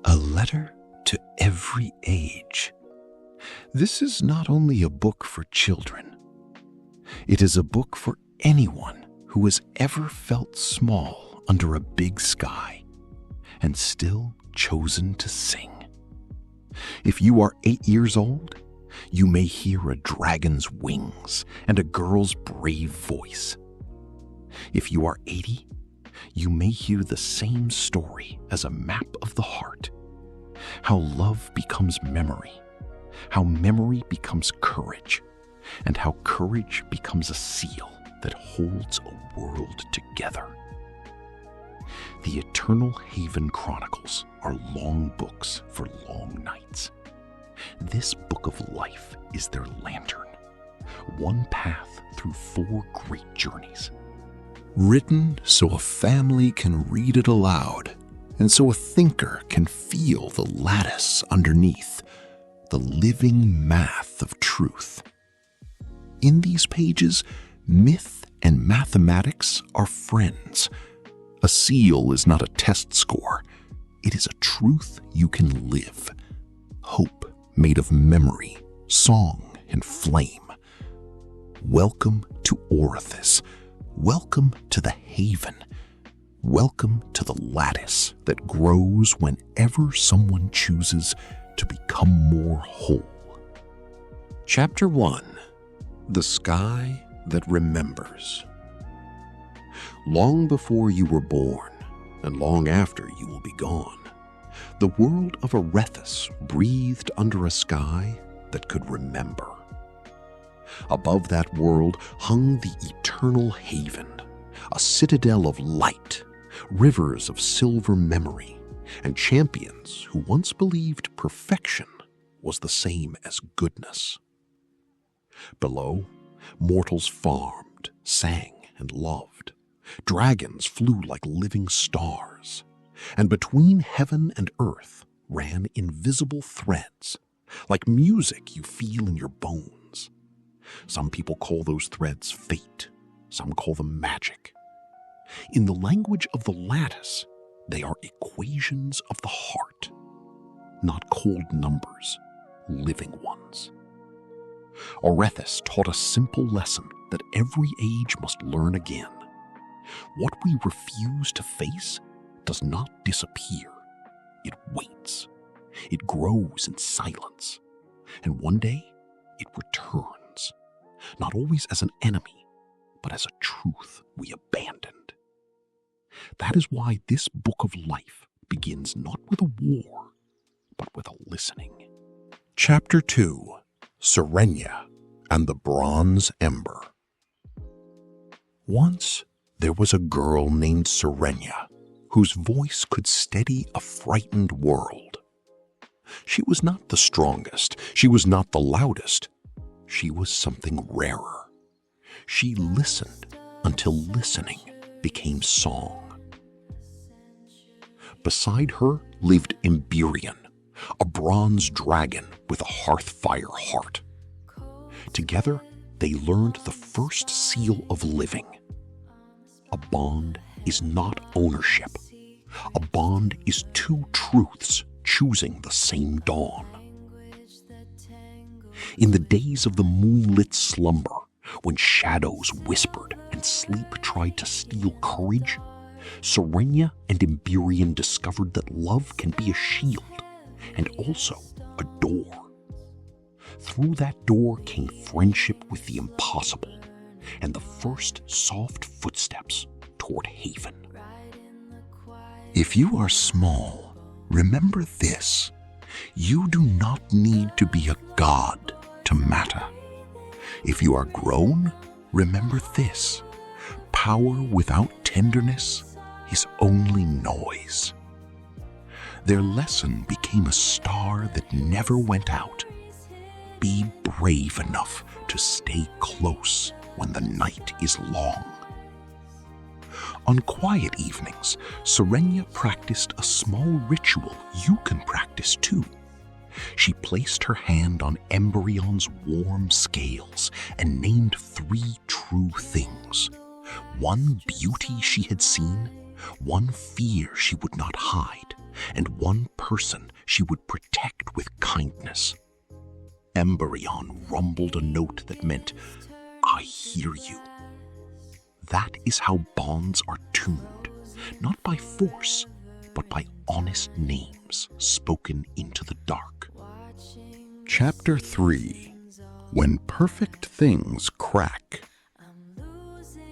A letter to every age. This is not only a book for children. It is a book for anyone who has ever felt small under a big sky and still chosen to sing. If you are 8 years old, you may hear a dragon's wings and a girl's brave voice. If you are 80, you may hear the same story as a map of the heart. How love becomes memory, how memory becomes courage, and how courage becomes a seal that holds a world together. The Eternal Haven Chronicles are long books for long nights. This book of life is their lantern, one path through 4 great journeys. Written so a family can read it aloud, and so a thinker can feel the lattice underneath, the living math of truth. In these pages, myth and mathematics are friends. A seal is not a test score. It is a truth you can live. Hope made of memory, song, and flame. Welcome to Orithis. Welcome to the Haven. Welcome to the lattice that grows whenever someone chooses to become more whole. Chapter 1. The Sky That Remembers. Long before you were born, and long after you will be gone, the world of Orithis breathed under a sky that could remember. Above that world hung the Eternal Haven, a citadel of light, rivers of silver memory, and champions who once believed perfection was the same as goodness. Below, mortals farmed, sang, and loved. Dragons flew like living stars, and between heaven and earth ran invisible threads, like music you feel in your bones. Some people call those threads fate, some call them magic. In the language of the lattice, they are equations of the heart, not cold numbers, living ones. Orithis taught a simple lesson that every age must learn again. What we refuse to face does not disappear. It waits. It grows in silence. And one day, it returns, not always as an enemy, but as a truth we abandoned. That is why this book of life begins not with a war, but with a listening. Chapter 2. Serenia and the Bronze Ember. Once, there was a girl named Serenia whose voice could steady a frightened world. She was not the strongest. She was not the loudest. She was something rarer. She listened until listening became song. Beside her lived Emberion, a bronze dragon with a hearthfire heart. Together, they learned the first seal of living. A bond is not ownership. A bond is 2 truths choosing the same dawn. In the days of the moonlit slumber, when shadows whispered and sleep tried to steal courage, Serenia and Emberion discovered that love can be a shield and also a door. Through that door came friendship with the impossible and the first soft footsteps toward Haven. If you are small, remember this: you do not need to be a god to matter. If you are grown, remember this: power without tenderness is only noise. Their lesson became a star that never went out. Be brave enough to stay close when the night is long. On quiet evenings, Serenia practiced a small ritual you can practice too. She placed her hand on Emberion's warm scales and named 3 true things. 1 beauty she had seen, 1 fear she would not hide, and one person she would protect with kindness. Emberion rumbled a note that meant, "I hear you." That is how bonds are tuned, not by force, but by honest names spoken into the dark. Chapter 3. When perfect things crack.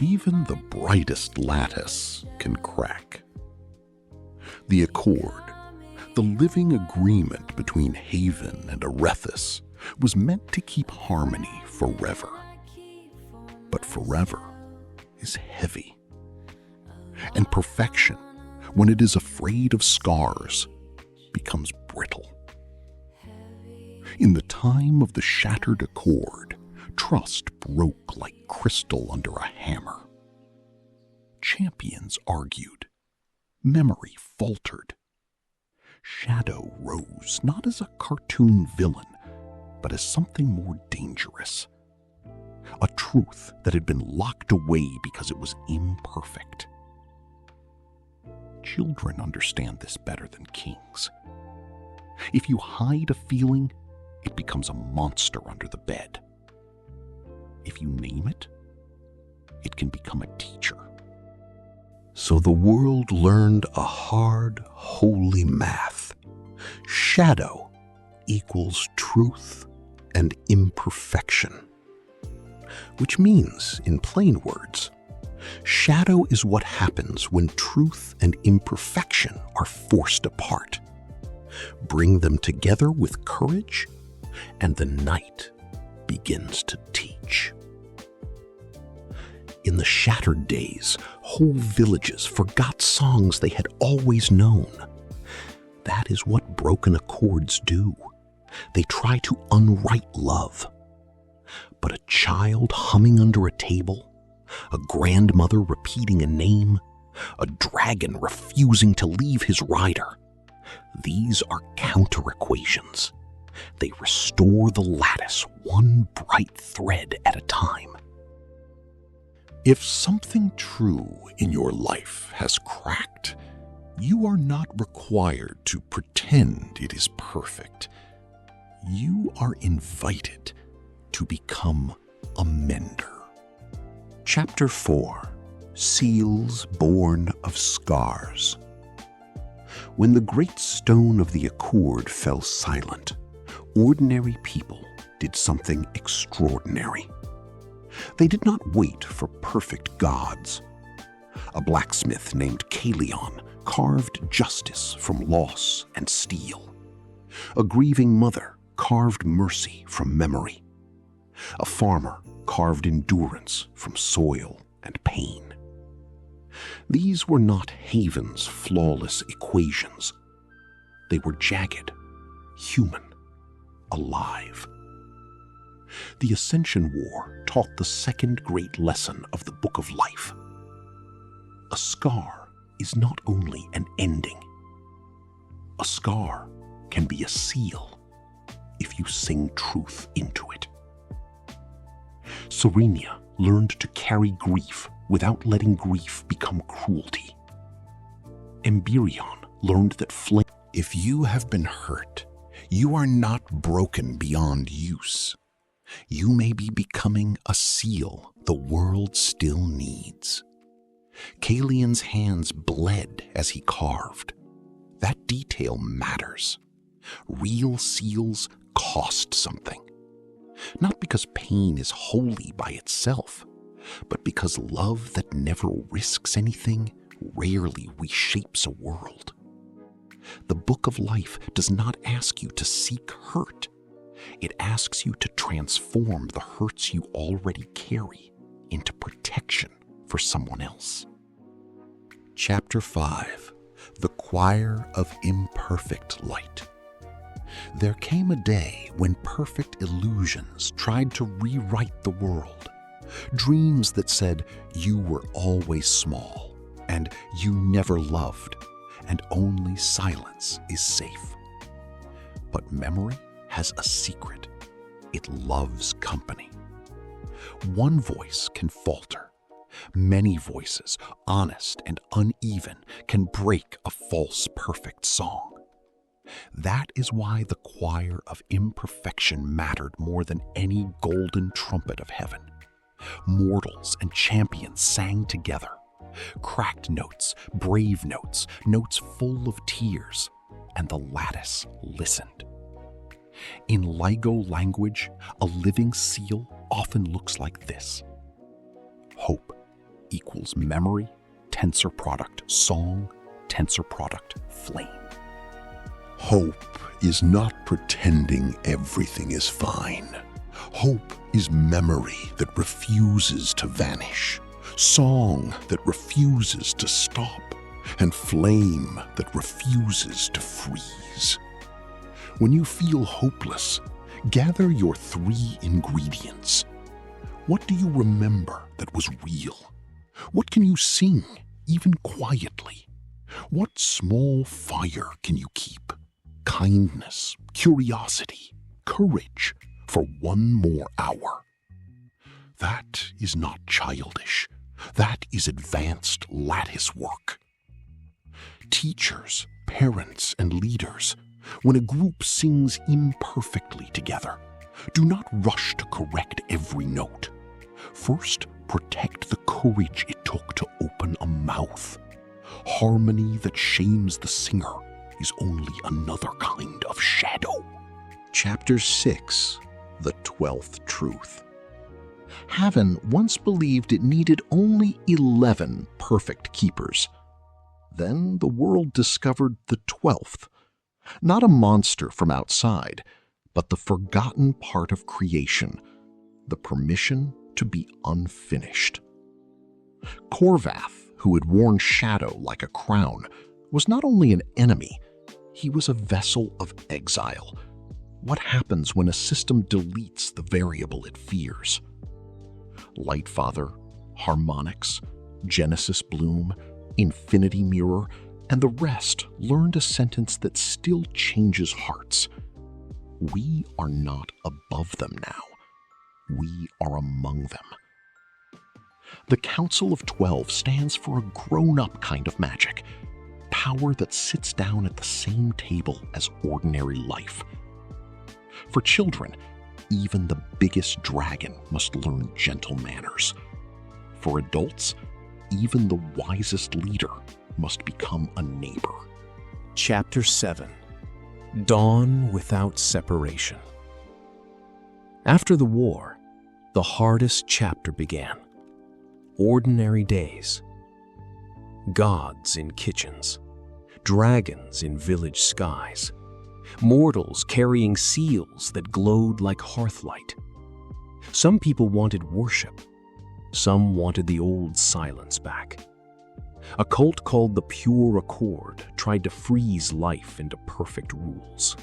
Even the brightest lattice can crack. The accord, the living agreement between Haven and Arethus, was meant to keep harmony forever. But forever is heavy. And perfection, when it is afraid of scars, becomes brittle. In the time of the shattered accord, trust broke like crystal under a hammer. Champions argued. Memory faltered. Shadow rose not as a cartoon villain, but as something more dangerous. A truth that had been locked away because it was imperfect. Children understand this better than kings. If you hide a feeling, it becomes a monster under the bed. If you name it, it can become a teacher. So the world learned a hard, holy math. Shadow equals truth and imperfection. Which means, in plain words, shadow is what happens when truth and imperfection are forced apart. Bring them together with courage, and the night begins to teach. In the shattered days, whole villages forgot songs they had always known. That is what broken accords do. They try to unwrite love. But a child humming under a table, a grandmother repeating a name, a dragon refusing to leave his rider, these are counter-equations. They restore the lattice one bright thread at a time. If something true in your life has cracked, you are not required to pretend it is perfect. You are invited to become a mender. Chapter 4. Seals Born of Scars. When the great stone of the accord fell silent, ordinary people did something extraordinary. They did not wait for perfect gods. A blacksmith named Calion carved justice from loss and steel. A grieving mother carved mercy from memory. A farmer carved endurance from soil and pain. These were not Haven's flawless equations. They were jagged, human, alive. The Ascension War taught the second great lesson of the Book of Life. A scar is not only an ending. A scar can be a seal if you sing truth into it. Serenia learned to carry grief without letting grief become cruelty. Emberion learned that flame. If you have been hurt, you are not broken beyond use. You may be becoming a seal the world still needs. Calion's hands bled as he carved. That detail matters. Real seals cost something. Not because pain is holy by itself, but because love that never risks anything rarely reshapes a world. The Book of Life does not ask you to seek hurt. It asks you to transform the hurts you already carry into protection for someone else. Chapter 5. The Choir of Imperfect Light. There came a day when perfect illusions tried to rewrite the world. Dreams that said you were always small, and you never loved, and only silence is safe. But memory has a secret. It loves company. One voice can falter, Many voices, honest and uneven, can break a false perfect song. That is why the choir of imperfection mattered more than any golden trumpet of heaven. Mortals and champions sang together. Cracked notes, brave notes, notes full of tears, and the lattice listened. In LIGO language, a living seal often looks like this. Hope equals memory, tensor product song, tensor product flame. Hope is not pretending everything is fine. Hope is memory that refuses to vanish, song that refuses to stop, and flame that refuses to freeze. When you feel hopeless, gather your 3 ingredients. What do you remember that was real? What can you sing, even quietly? What small fire can you keep? Kindness, curiosity, courage for 1 more hour. That is not childish. That is advanced lattice work. Teachers, parents, and leaders, when a group sings imperfectly together, do not rush to correct every note. First, protect the courage it took to open a mouth. Harmony that shames the singer is only another kind of shadow. Chapter 6, The 12th Truth. Heaven once believed it needed only 11 perfect keepers. Then the world discovered the 12th, not a monster from outside, but the forgotten part of creation, the permission to be unfinished. Korvath, who had worn shadow like a crown, was not only an enemy, he was a vessel of exile. What happens when a system deletes the variable it fears? Lightfather, harmonics, Genesis Bloom, Infinity Mirror, and the rest learned a sentence that still changes hearts. We are not above them now. We are among them. The Council of 12 stands for a grown-up kind of magic, power that sits down at the same table as ordinary life. For children, even the biggest dragon must learn gentle manners. For adults, even the wisest leader must become a neighbor. Chapter 7. Dawn Without Separation. After the war, the hardest chapter began. Ordinary days. Gods in kitchens. Dragons in village skies. Mortals carrying seals that glowed like hearthlight. Some people wanted worship. Some wanted the old silence back. A cult called the Pure Accord tried to freeze life into perfect rules.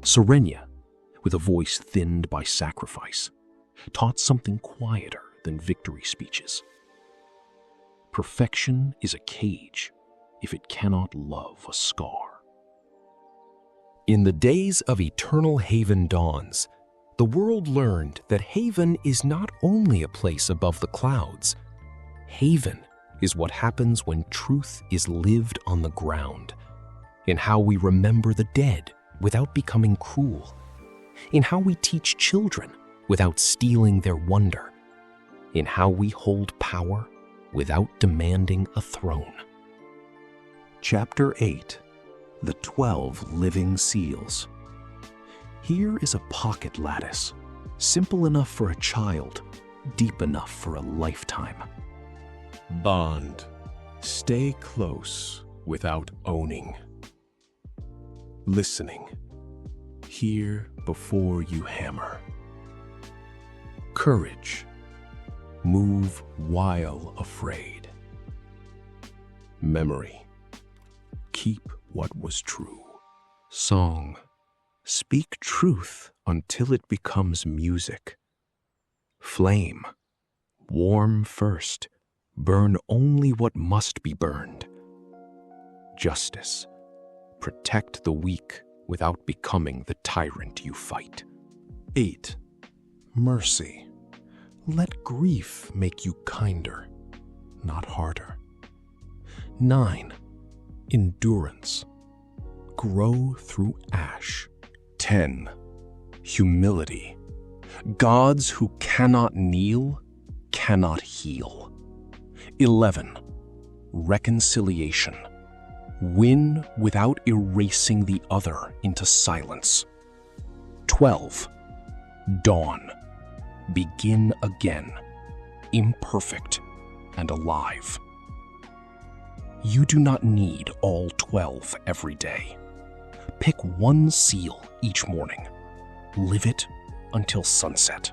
Serenia, with a voice thinned by sacrifice, taught something quieter than victory speeches. Perfection is a cage if it cannot love a scar. In the days of eternal Haven dawns, the world learned that Haven is not only a place above the clouds. Haven is what happens when truth is lived on the ground, in how we remember the dead without becoming cruel, in how we teach children without stealing their wonder, in how we hold power without demanding a throne. Chapter 8, The 12 Living Seals. Here is a pocket lattice, simple enough for a child, deep enough for a lifetime. Bond. Stay close without owning. Listening. Hear before you hammer. Courage. Move while afraid. Memory. Keep what was true. Song. Speak truth until it becomes music. Flame. Warm first. Burn only what must be burned. Justice. Protect the weak without becoming the tyrant you fight. 8. Mercy. Let grief make you kinder, not harder. 9. Endurance. Grow through ash. 10. Humility. Gods who cannot kneel, cannot heal. 11. Reconciliation. Win without erasing the other into silence. 12. Dawn. Begin again, imperfect and alive. You do not need all 12 every day. Pick one seal each morning. Live it until sunset.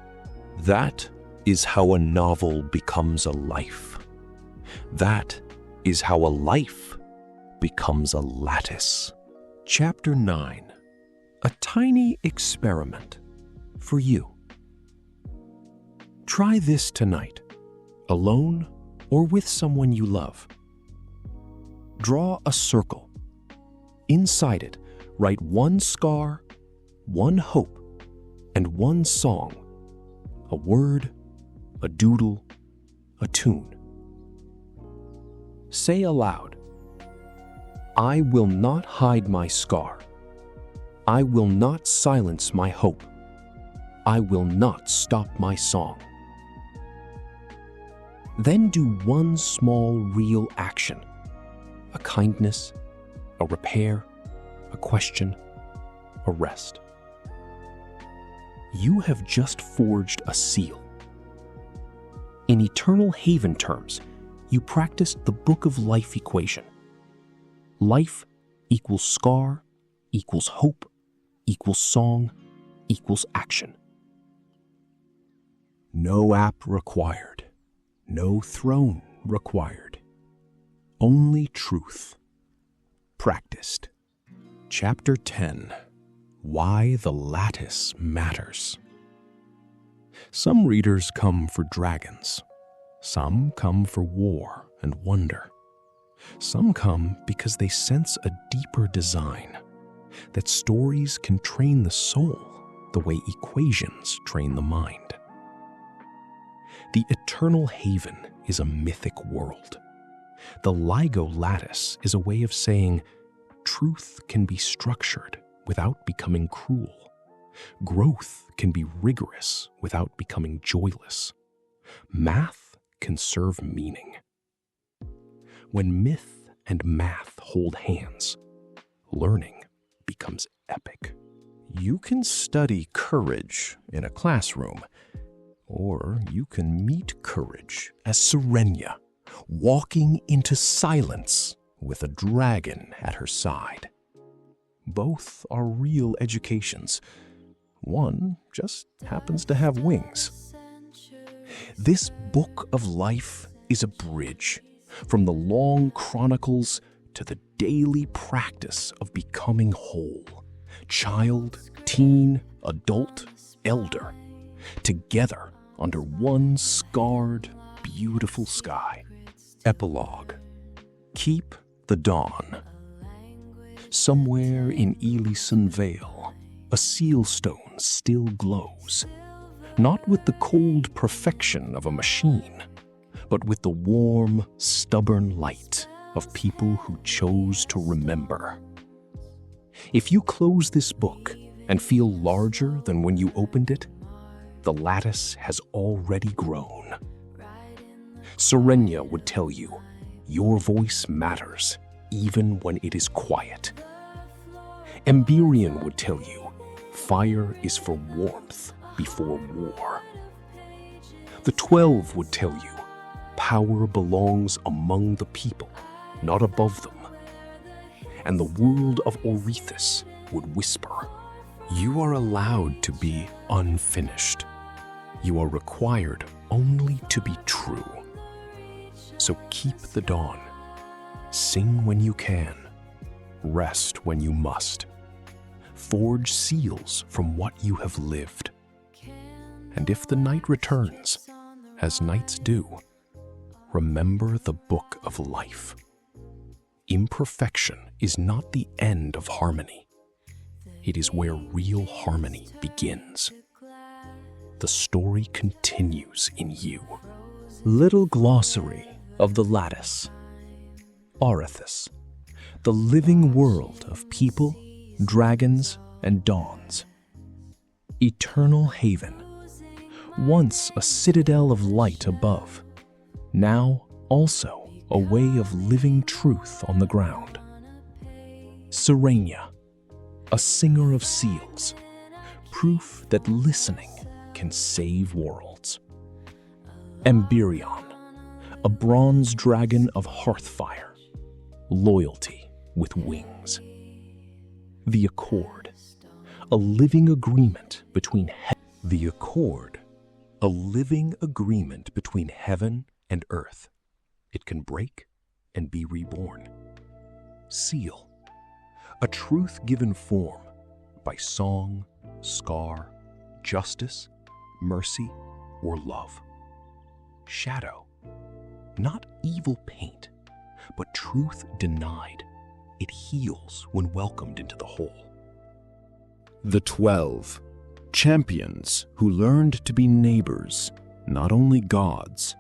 That is how a novel becomes a life. That is how a life becomes a lattice. Chapter 9. A tiny experiment for you. Try this tonight, alone or with someone you love. Draw a circle. Inside it, write one scar, one hope, and one song. A word, a doodle, a tune. Say aloud, I will not hide my scar. I will not silence my hope. I will not stop my song. Then do one small real action. A kindness, a repair, a question, a rest. You have just forged a seal. In eternal haven terms, you practiced the book of life equation. Life equals scar, equals hope, equals song, equals action. No app required. No throne required. Only truth. Practiced. Chapter 10. Why the lattice matters. Some readers come for dragons. Some come for war and wonder. Some come because they sense a deeper design, that stories can train the soul the way equations train the mind. The eternal haven is a mythic world. The LIGO lattice is a way of saying truth can be structured without becoming cruel. Growth can be rigorous without becoming joyless. Math can serve meaning. When myth and math hold hands, learning becomes epic. You can study courage in a classroom, or you can meet courage as Serenia, walking into silence with a dragon at her side. Both are real educations. One just happens to have wings. This book of life is a bridge from the long chronicles to the daily practice of becoming whole. Child, teen, adult, elder, together under one scarred, beautiful sky. Epilogue. Keep the dawn. Somewhere in Elysian Vale, a seal stone still glows, not with the cold perfection of a machine, but with the warm, stubborn light of people who chose to remember. If you close this book and feel larger than when you opened it, the lattice has already grown. Serenia would tell you, your voice matters even when it is quiet. Emberian would tell you, fire is for warmth before war. The 12 would tell you, power belongs among the people, not above them. And the world of Orethus would whisper, you are allowed to be unfinished. You are required only to be true. So keep the dawn. Sing when you can. Rest when you must. Forge seals from what you have lived. And if the night returns, as nights do, remember the book of life. Imperfection is not the end of harmony. It is where real harmony begins. the story continues in you. Little glossary of the lattice. Arethus, the living world of people, dragons, and dawns. Eternal haven, once a citadel of light above, now also a way of living truth on the ground. Serenia, a singer of seals, proof that listening can save worlds. Emberion, a bronze dragon of hearthfire, loyalty with wings. The Accord, a living agreement between The Accord, a living agreement between heaven and earth. It can break and be reborn. Seal, a truth given form by song, scar, justice, mercy, or love. Shadow, not evil paint, but truth denied. It heals when welcomed into the whole. The 12, champions who learned to be neighbors, not only gods.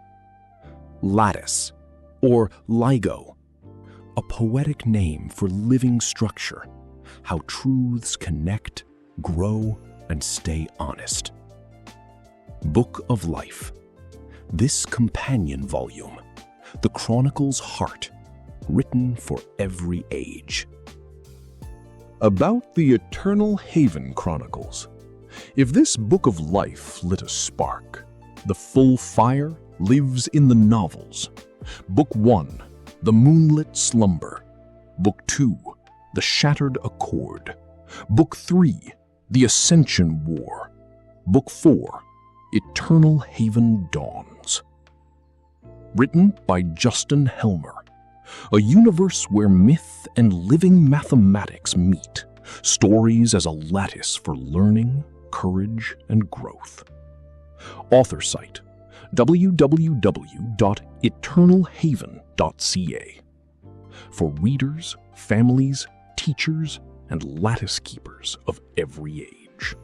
Lattice, or LIGO, a poetic name for living structure, how truths connect, grow, and stay honest. Book of Life, this companion volume, the Chronicle's heart, written for every age. About the Eternal Haven Chronicles. If this Book of Life lit a spark, the full fire lives in the novels. Book 1, The Moonlit Slumber. Book 2, The Shattered Accord. Book 3, The Ascension War. Book 4, Eternal Haven Dawns. Written by Justin Helmer. A universe where myth and living mathematics meet. Stories as a lattice for learning, courage, and growth. Author site: www.eternalhaven.ca. For readers, families, teachers, and lattice keepers of every age.